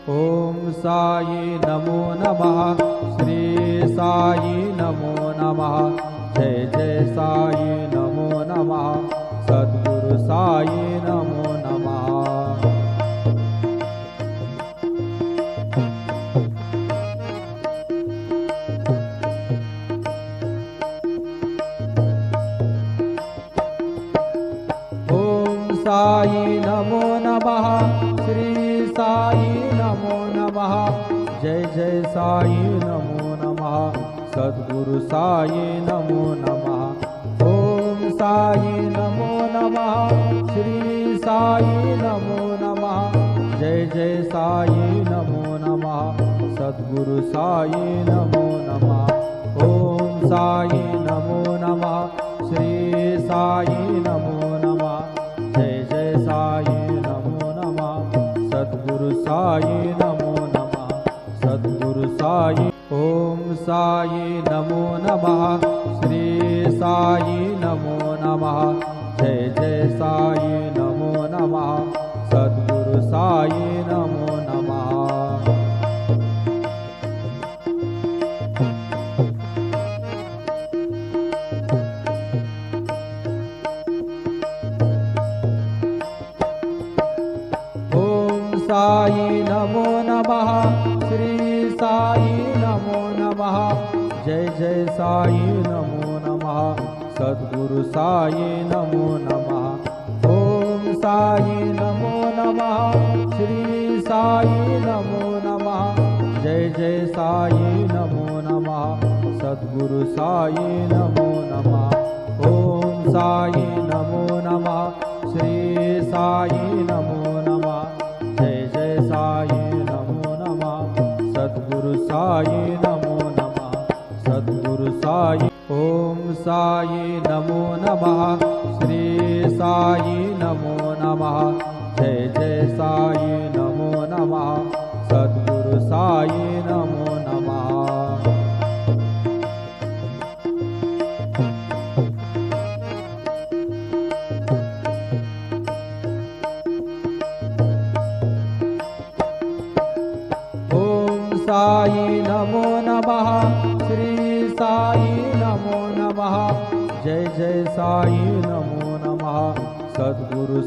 ओम साई नमो नमः। श्री साई नमो नमः। जय जय साई नमो नमः। सद्गुरु साई नमो नमः। साई नमो नमः। श्री साई नमो नमः। जय जय साई नमो नमः। सद्गुरु साई नमो नमः। ओम साई नमो नमः। श्री साई नमो नमः। जय जय साई नमो नमः। सद्गुरु साई नमो नमः। ओम साई नमो नमः। श्री साई नमो नमः। जय जय साई नमो नमः। सद्गुरु साई नमो नमः। सद्गुरु साई। ओम साई नमो नमः। श्री साई नमो नमः। जय जय साई नमो नमः। सद्गुरु साई नमो नमः। साई नमो नमः। श्री साई नमो नमः। जय जय साई नमो नमः। सद्गुरु साई नमो नमः। ओम साई नमो नमः। श्री साई नमो नमः। जय जय साई नमो नमः। सद्गुरु साई नमो नमः। ओम साई नमो नमः। श्री साई नमो नमः। जय जय साई नमो नमः। सद्गुरु साई नमो नमः। सद्गुरु साई। ओम साई नमो नमः। श्री साई नमो नमः। जय जय साई नमो नमः। सद्गुरु साई नमो नमः। साई नमो नमः। श्री साई नमो नमः। जय जय साई नमो नमः। सद्गुरु